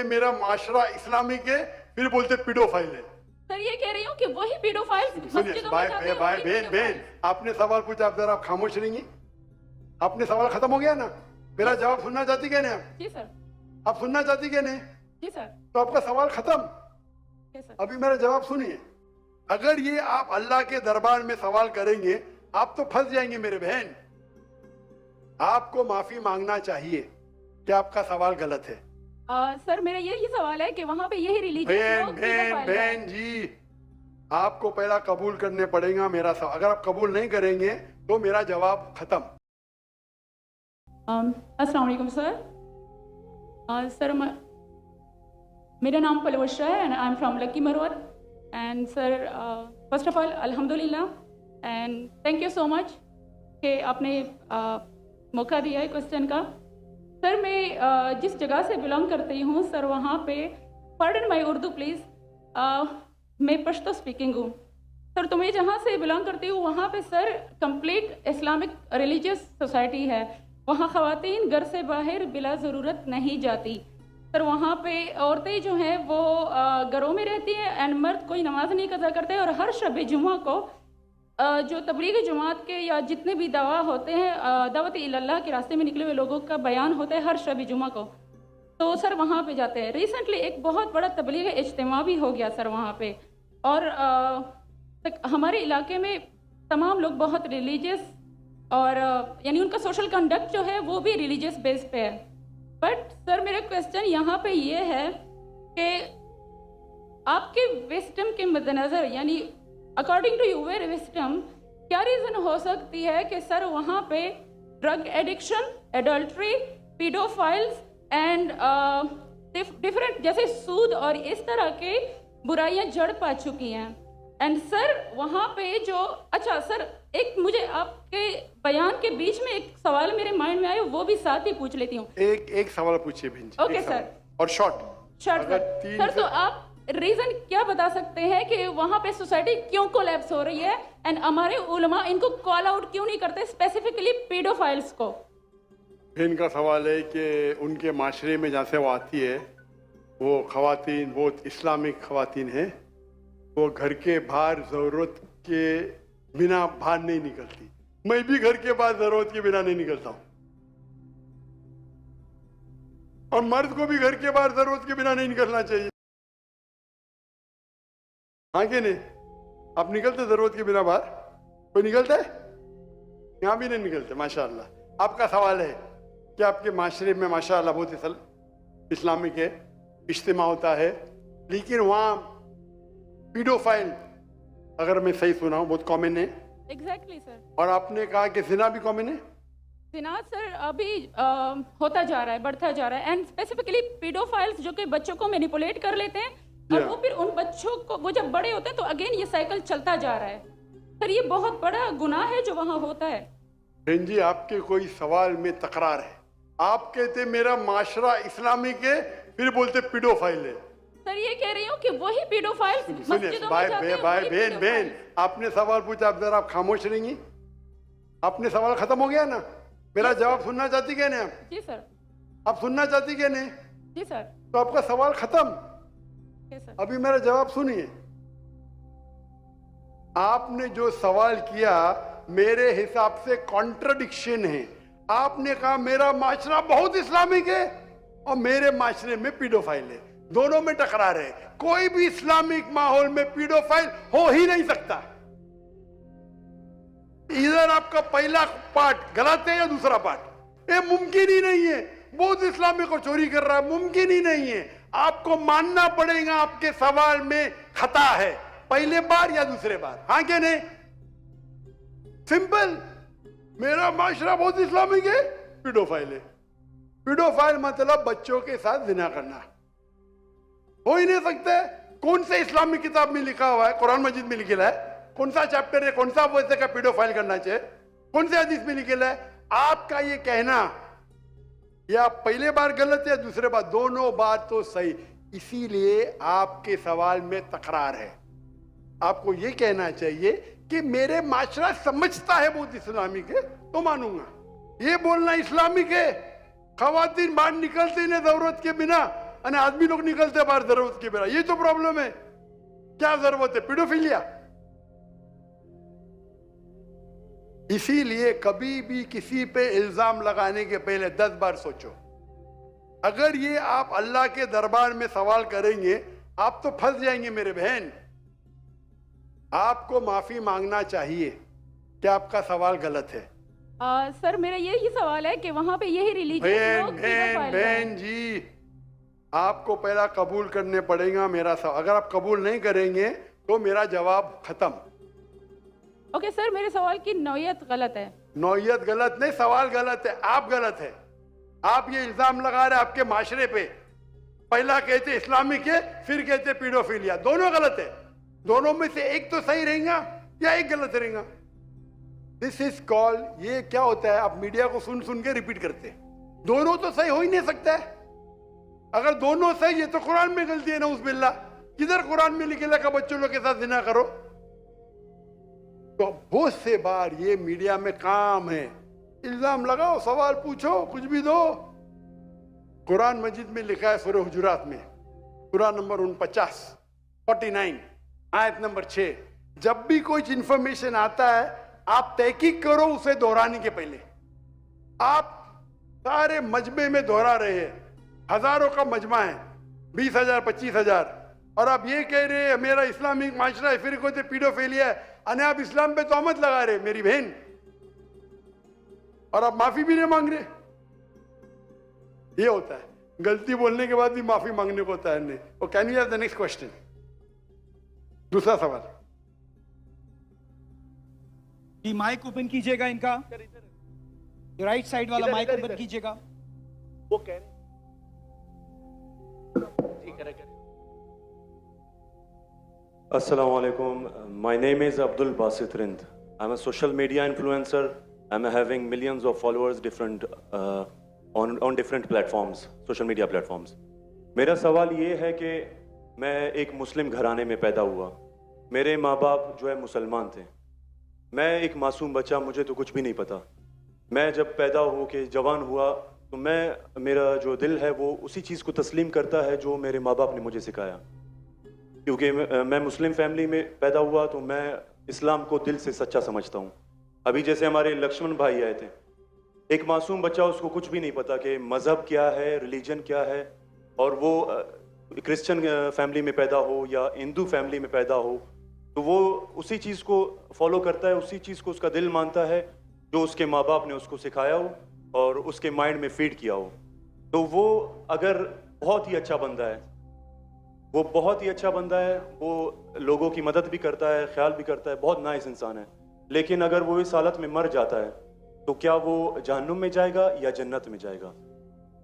मेरा माशरा इस्लामिक है, फिर बोलते पीडोफाइल है। सर ये कह रही हूँ कि वही पीडोफाइल सुनिए भाई बहन, आपने सवाल पूछा, आप जरा खामोश रहेंगी? आपने सवाल खत्म हो गया ना? मेरा जवाब सुनना चाहती क्या नहीं? आप जी सर। आप सुनना चाहती क्या नहीं? जी सर। तो आपका सवाल खत्म। सर अभी मेरा जवाब सुनिए। अगर ये आप अल्लाह के दरबार में सवाल करेंगे, आप तो फंस जाएंगे मेरे बहन। आपको माफी मांगना चाहिए कि आपका सवाल गलत है। सर मेरा यही सवाल है कि वहाँ पे यही रिलीजियस बहन जी, आपको पहला कबूल करने पड़ेगा मेरा सवाल। अगर आप कबूल नहीं करेंगे तो मेरा जवाब खत्म। अस्सलाम वालेकुम सर। सर मेरा नाम पलवशा है and I am from Lakki Marwat. And sir first of all अल्हम्दुलिल्लाह and thank you so much कि आपने मौका दिया है क्वेश्चन का। सर मैं जिस जगह से बिलोंग करती हूँ सर, वहाँ पे पार्डन माई उर्दू प्लीज़, मैं पश्तो स्पीकिंग हूँ सर। तो मैं जहाँ से बिलोंग करती हूँ वहाँ पे sir complete Islamic religious society है। वहाँ ख़वातीन घर से बाहर बिला ज़रूरत नहीं जाती सर। वहाँ पे औरतें जो हैं वो घरों में रहती हैं एंड मर्द कोई नमाज नहीं कज़ा करते। और हर शब जुमा को जो तबलीग जमात के या जितने भी दवा होते हैं, दावत इल्लल्लाह के रास्ते में निकले हुए लोगों का बयान होता है हर शब जुमा को, तो सर वहाँ पे जाते हैं। रिसेंटली एक बहुत बड़ा तबलीग इज्तिमा भी हो गया सर वहाँ पे। और हमारे इलाके में तमाम लोग बहुत रिलीजियस और यानी उनका सोशल कंडक्ट जो है वो भी रिलीजियस बेस पे है। बट सर मेरा क्वेश्चन यहाँ पे ये है कि आपके विस्डम के मद्देनज़र, यानी अकॉर्डिंग टू यूर विस्डम, क्या रीज़न हो सकती है कि सर वहाँ पे drug addiction, adultery, paedophiles and different जैसे सूद और इस तरह के बुराइयाँ जड़ पा चुकी हैं। एंड सर वहाँ पे जो, अच्छा सर एक मुझे आपके बयान के बीच में एक सवाल मेरे माइंड में आया, वो भी साथ ही पूछ लेती हूँ। एक सवाल पूछिए बहन जी। Okay sir. और शॉर्ट सर तो आप रीजन क्या बता सकते हैं कि वहाँ पे सोसाइटी क्यों कोलैप्स हो रही है एंड हमारे उलमा इनको कॉल आउट क्यों नहीं करते, स्पेसिफिकली पीडोफाइल्स को? इनका सवाल है कि उनके माशरे में जहाँ से वो आती है वो खवातीन बहुत इस्लामिक खवातीन है, वो घर के बाहर ज़रूरत के बिना बाहर नहीं निकलती। मैं भी घर के बाहर ज़रूरत के बिना नहीं निकलता हूँ और मर्द को भी घर के बाहर ज़रूरत के बिना नहीं निकलना चाहिए। हाँ कि नहीं? आप निकलते ज़रूरत के बिना बाहर? कोई निकलता है? यहाँ भी नहीं निकलते माशाअल्लाह। आपका सवाल है कि आपके माशरे में माशाअल्लाह बहुत इस्लामिक है, इज्तिमा होता है, लेकिन वहाँ पीडोफाइल, अगर मैं सही सुना हूँ, बहुत कॉमन है। Exactly sir. और आपने कहा कि जिना भी कॉमन है? जिना सर अभी होता जा रहा है, बढ़ता जा रहा है। एंड स्पेसिफिकली पीडोफाइल्स जो कि बच्चों को मैनिपुलेट कर लेते हैं और वो फिर उन बच्चों को, वो जब बड़े होते हैं तो अगेन ये साइकिल चलता जा रहा है सर। ये बहुत बड़ा गुनाह है जो वहाँ होता है। बहन जी आपके कोई सवाल में तकरार है। आप कहते मेरा माशरा इस्लामिक है, फिर बोलते पीडोफाइल है। सर ये कह रही हूँ कि वही पीडोफाइल्स मस्जिदों में जाते हैं। भाई बहन, आपने सवाल पूछा, आप जरा आप खामोश रहेंगी? आपने सवाल खत्म हो गया ना? मेरा जवाब सुनना चाहती क्या नहीं? आप जी सर। आप सुनना चाहती क्या नहीं? जी सर। तो आपका सवाल खत्म। अभी मेरा जवाब सुनिए। आपने जो सवाल किया मेरे हिसाब से कॉन्ट्रडिक्शन है। आपने कहा मेरा माशरा बहुत इस्लामिक है और मेरे माशरे में पीडोफाइल है, दोनों में टकरार है। कोई भी इस्लामिक माहौल में पीडोफाइल हो ही नहीं सकता। इधर आपका पहला पार्ट गलत है या दूसरा पार्ट, ये मुमकिन ही नहीं है। बहुत इस्लामिक को चोरी कर रहा है, मुमकिन ही नहीं है। आपको मानना पड़ेगा आपके सवाल में खता है, पहले बार या दूसरे बार। हाँ क्या नहीं? सिंपल। मेरा माशरा बहुत इस्लामिक है, पीडोफाइल है। पीडोफाइल मतलब बच्चों के साथ जिना करना हो ही नहीं सकता है। कौन से इस्लामिक किताब में लिखा हुआ है? कुरान मजीद में लिखा है? कौन सा चैप्टर है, कौन सा वैसे का पीडोफाइल करना चाहिए? कौन से हदीस में लिखा है? आपका ये कहना या पहले बार गलत है, दूसरे बार, दोनों बात तो सही। इसीलिए आपके सवाल में तकरार है। आपको ये कहना चाहिए कि मेरे माशरा समझता है बहुत इस्लामिक है तो मानूंगा। ये बोलना इस्लामिक है, खवातीन बाहर निकलती नहीं जरूरत के बिना, અને आदमी लोग निकलते बाहर जरूरत के बेरा। ये तो प्रॉब्लम है। क्या जरूरत है? पीडोफिलिया। इसीलिए कभी भी किसी पे इल्जाम लगाने के पहले 10 बार सोचो। अगर ये आप अल्लाह के दरबार में सवाल करेंगे, आप तो फंस जाएंगे मेरे बहन। आपको माफी मांगना चाहिए कि आपका सवाल गलत है। सर मेरा यही सवाल है कि वहाँ पे यही रिलीजियस लोग बहन जी, आपको पहला कबूल करने पड़ेगा मेरा सवाल। अगर आप कबूल नहीं करेंगे तो मेरा जवाब खत्म। ओके सर, मेरे सवाल की नौयत गलत है। नौयत गलत नहीं, सवाल गलत है, आप गलत है। आप ये इल्जाम लगा रहे आपके माशरे पे। पहला कहते इस्लामिक है, फिर कहते पीडोफिलिया। दोनों गलत है। दोनों में से एक तो सही रहेगा या एक गलत रहेगा। दिस इज कॉल्ड, ये क्या होता है, आप मीडिया को सुन सुन के रिपीट करते हैं। दोनों तो सही हो ही नहीं सकता है। अगर दोनों सही है तो कुरान में गलती है ना, उस बिल्ला। किधर कुरान में लिखेला का बच्चों लोग के साथ जिना करो? तो बहुत से बार ये मीडिया में काम है, इल्जाम लगाओ, सवाल पूछो, कुछ भी दो। कुरान मजीद में लिखा है सूरह हुजुरात में, सूरह नंबर 49 आयत नंबर 6, जब भी कोई इंफॉर्मेशन आता है आप तहकीक करो उसे दोहराने के पहले। आप सारे मजमे में दोहरा रहे हैं, हजारों का मजमा है, 20,000 25,000, और आप ये कह रहे हैं मेरा इस्लामिक माशरा है, फिर कोई पीडोफिलिया है, अने आप इस्लाम पे तोहमत लगा रहे मेरी बहन, और आप माफी भी नहीं मांग रहे। ये होता है, गलती बोलने के बाद भी माफी मांगने को होता है नहीं। और can you have the next question? दूसरा सवाल। कि माइक ओपन कीजिएगा इनका, राइट साइड वाला माइक ओपन कीजिएगा। वो कह रहे Assalamu alaikum. My name is Abdul Basit Rind. I'm a social media influencer. I'm having millions of followers on different platforms, social media platforms. मेरा सवाल ये है कि मैं एक मुस्लिम घराने में पैदा हुआ। मेरे माँ बाप जो है मुसलमान थे। मैं एक मासूम बच्चा, मुझे तो कुछ भी नहीं पता। मैं जब पैदा हो के जवान हुआ तो मेरा जो दिल है वो उसी चीज़ को तस्लीम करता है जो मेरे माँ बाप ने मुझे सिखाया। क्योंकि मैं मुस्लिम फैमिली में पैदा हुआ तो मैं इस्लाम को दिल से सच्चा समझता हूँ। अभी जैसे हमारे लक्ष्मण भाई आए थे, एक मासूम बच्चा, उसको कुछ भी नहीं पता कि मज़हब क्या है, रिलीजन क्या है, और वो क्रिश्चियन फैमिली में पैदा हो या हिंदू फैमिली में पैदा हो तो वो उसी चीज़ को फॉलो करता है, उसी चीज़ को उसका दिल मानता है जो उसके माँ बाप ने उसको सिखाया हो और उसके माइंड में फीड किया हो। तो वो अगर बहुत ही अच्छा बंदा है, वो बहुत ही अच्छा बंदा है, वो लोगों की मदद भी करता है, ख्याल भी करता है, बहुत नाइस इंसान है। लेकिन अगर वो इस हालत में मर जाता है तो क्या वो जहन्नुम में जाएगा या जन्नत में जाएगा?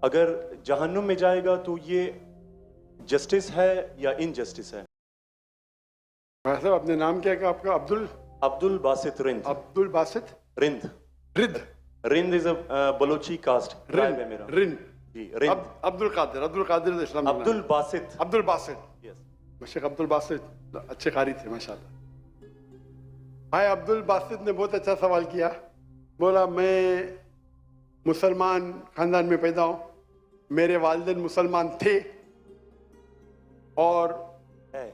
अगर जहन्नुम में जाएगा तो ये जस्टिस है या इनजस्टिस है? भाई साहब, अपने नाम क्या है आपका? Abdul Basit Rind. Abdul Basit Rind. Rind. Rind is a Balochi caste tribe है मेरा। रिंद जी, रिंद। अब्दुल कादिर इस्लाम। अब्दुल बासित। अब्दुल बासित, यस। शेख अब्दुल बासित अच्छे कारी थे माशाल्लाह। भाई अब्दुल बासित ने बहुत अच्छा सवाल किया। बोला मैं मुसलमान खानदान में पैदा हूँ, मेरे वालिदैन मुसलमान थे और है,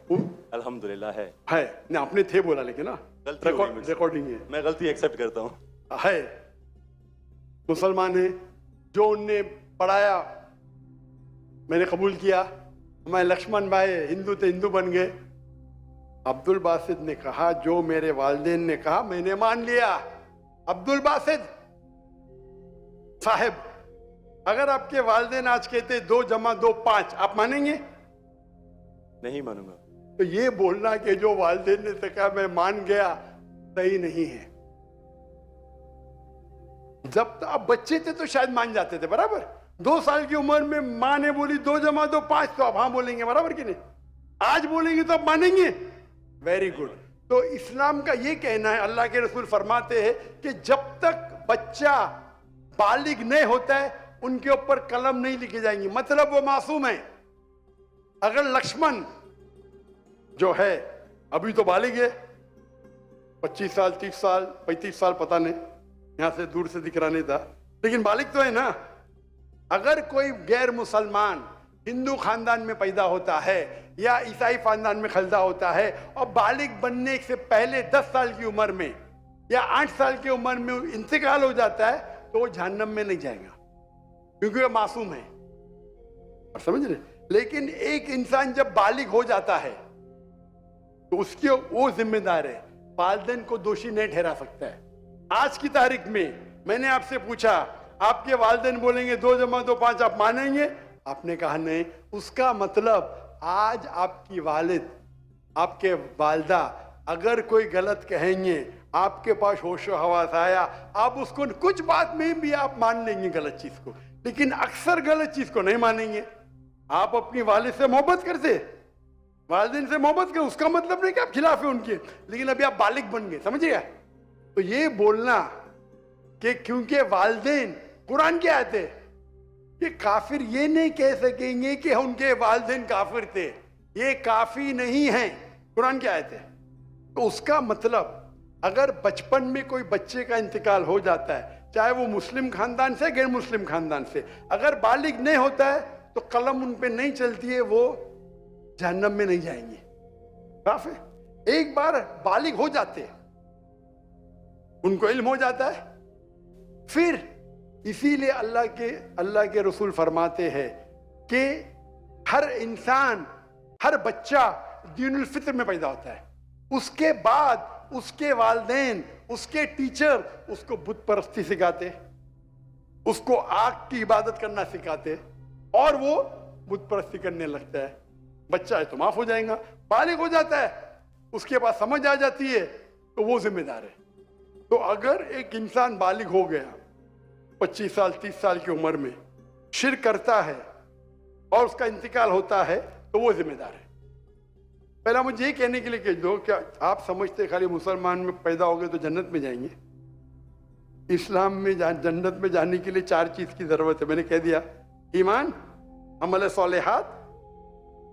अल्हम्दुलिल्लाह है। नहीं, आपने थे बोला लेकिन ना, गलती हो गई मुझसे। रिकॉर्डिंग है। मैं गलती एक्सेप्ट करता हूँ। है, मुसलमान है। जो उनने पढ़ाया मैंने कबूल किया। हमारे लक्ष्मण भाई हिंदू थे, हिंदू बन गए। अब्दुल बासित ने कहा जो मेरे वालिदैन ने कहा मैंने मान लिया। अब्दुल बासित साहब, अगर आपके वालिदैन आज कहते 2 + 2 5, आप मानेंगे? नहीं मानूंगा। तो ये बोलना कि जो वालिदैन ने कहा मैं मान गया, सही नहीं है। जब तो आप बच्चे थे तो शायद मान जाते थे, बराबर। 2 साल की उम्र में माँ ने बोली 2 + 2 5, तो आप हाँ बोलेंगे, बराबर कि नहीं? आज बोलेंगे तो आप मानेंगे। Very good. तो इस्लाम का ये कहना है, अल्लाह के रसूल फरमाते हैं कि जब तक बच्चा बालिग नहीं होता है उनके ऊपर कलम नहीं लिखी जाएंगी, मतलब वो मासूम है। अगर लक्ष्मण जो है अभी तो बालिग है, 25 साल 30 साल 35 साल पता नहीं, यहां से दूर से दिख रहा नहीं था, लेकिन बालिग तो है ना। अगर कोई गैर मुसलमान हिंदू खानदान में पैदा होता है या ईसाई खानदान में पैदा होता है और बालिग बनने से पहले 10 साल की उम्र में या 8 साल की उम्र में इंतकाल हो जाता है तो वो जहन्नम में नहीं जाएगा, क्योंकि वो मासूम है। और समझ रहे? लेकिन एक इंसान जब बालिग हो जाता है तो उसके वो जिम्मेदार है, वालिदैन को दोषी नहीं ठहरा सकता है। आज की तारीख में मैंने आपसे पूछा, आपके वालिदैन बोलेंगे 2 + 2 5, आप मानेंगे? आपने कहा नहीं। उसका मतलब आज आपकी वालिद, आपके वालदा अगर कोई गलत कहेंगे, आपके पास होशो हवास आया, आप उसको कुछ बात में भी आप मान लेंगे गलत चीज को, लेकिन अक्सर गलत चीज को नहीं मानेंगे। आप अपनी वालिद से मोहब्बत करते, वालिदैन से मोहब्बत कर, उसका मतलब नहीं कि आप खिलाफ है उनके, लेकिन अभी आप बालिग बन गए, समझिएगा? तो ये बोलना कि क्योंकि वालिदैन, कुरान क्या आयत है, ये काफिर ये नहीं कह सकेंगे कि उनके वालिदैन काफिर थे, ये काफी नहीं है, कुरान क्या आयत है। तो उसका मतलब अगर बचपन में कोई बच्चे का इंतकाल हो जाता है, चाहे वो मुस्लिम खानदान से गैर मुस्लिम खानदान से, अगर बालिग नहीं होता है तो कलम उन पे नहीं चलती है, वो जहन्नम में नहीं जाएंगे। साफ है? एक बार बालिग हो जाते हैं, उनको इल्म हो जाता है, फिर इसीलिए अल्लाह के रसूल फरमाते हैं कि हर इंसान, हर बच्चा दीनुल फित्र में पैदा होता है, उसके बाद उसके वालिदैन, उसके टीचर उसको बुत परस्ती सिखाते, उसको आग की इबादत करना सिखाते और वो बुत परस्ती करने लगता है। बच्चा है तो माफ हो जाएगा, बालिग हो जाता है, उसके बाद समझ आ जाती है तो वो जिम्मेदार है। तो अगर एक इंसान बालिग हो गया 25 साल 30 साल की उम्र में, शिर्क करता है और उसका इंतकाल होता है तो वो जिम्मेदार है। पहला मुझे ये कहने के लिए कह दो, क्या आप समझते खाली मुसलमान में पैदा हो गए तो जन्नत में जाएंगे? इस्लाम में जन्नत में जाने के लिए 4 चीज की जरूरत है, मैंने कह दिया। ईमान, अमल सालेहात,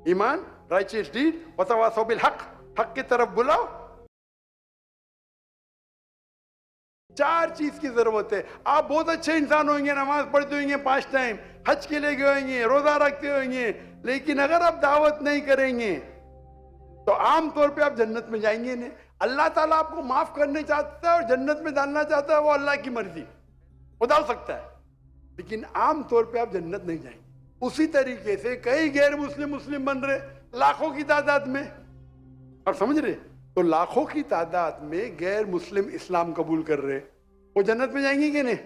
ईमान, राइचियस डीड, व तवासौ बिल हक, हक की तरफ बुलाओ। 4 चीज की जरूरत है। आप बहुत अच्छे इंसान होंगे, नमाज पढ़ते होंगे 5 टाइम, हज के लिए गए होंगे, रोजा रखते होंगे, लेकिन अगर आप दावत नहीं करेंगे तो आम तौर पे आप जन्नत में जाएंगे नहीं। अल्लाह ताला आपको माफ करने चाहता है और जन्नत में डालना चाहता है, वो अल्लाह की मर्जी, वो डाल सकता है, लेकिन आम तौर पे आप जन्नत नहीं जाएंगे। उसी तरीके से कई गैर मुस्लिम बन रहे लाखों की तादाद में, और समझ रहे? तो लाखों की तादाद में गैर मुस्लिम इस्लाम कबूल कर रहे, वो जन्नत में जाएंगे कि नहीं?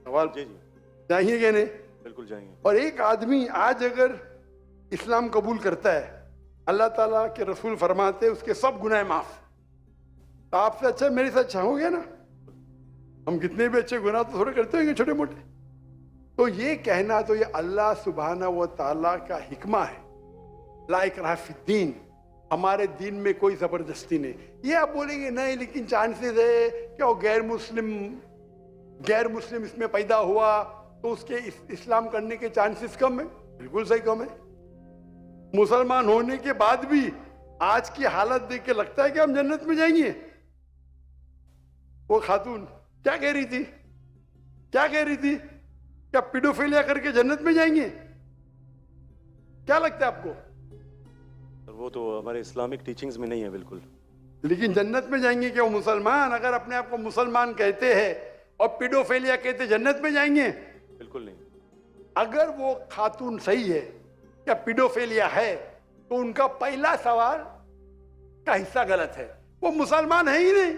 सवाल जी जाएंगे कि नहीं? बिल्कुल जाएंगे। और एक आदमी आज अगर इस्लाम कबूल करता है, अल्लाह ताला के रसूल फरमाते उसके सब गुनाह माफ। तो आपसे अच्छा मेरे साथ चाहोगे ना? हम कितने भी अच्छे गुनाह तो थोड़े करते होंगे, छोटे मोटे। तो ये कहना, तो ये अल्लाह सुब्हाना व तआला का हिकमा है, ला इकराह फिद्दीन, हमारे दीन में कोई जबरदस्ती नहीं। ये आप बोलेंगे नहीं लेकिन चांसेस है क्या वो गैर मुस्लिम इसमें पैदा हुआ तो उसके इस्लाम करने के चांसेस कम है। बिल्कुल सही कम है। मुसलमान होने के बाद भी आज की हालत देख के लगता है कि हम जन्नत में जाएंगे। वो खातून क्या कह रही थी, क्या पीडोफिलिया करके जन्नत में जाएंगे? क्या लगता है आपको? वो तो हमारे इस्लामिक टीचिंग्स में नहीं है बिल्कुल। लेकिन जन्नत में जाएंगे क्या वो मुसलमान? अगर अपने आप को मुसलमान कहते हैं और पीडोफिलिया कहते, जन्नत में जाएंगे? बिल्कुल नहीं। अगर वो खातून सही है, क्या पीडोफिलिया है, तो उनका पहला सवाल का हिस्सा गलत है, वो मुसलमान है ही नहीं।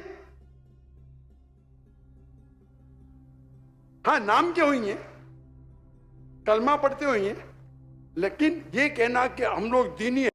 हाँ, नाम के होंगे, कलमा पढ़ते होंगे, लेकिन ये कहना कि हम लोग दीनी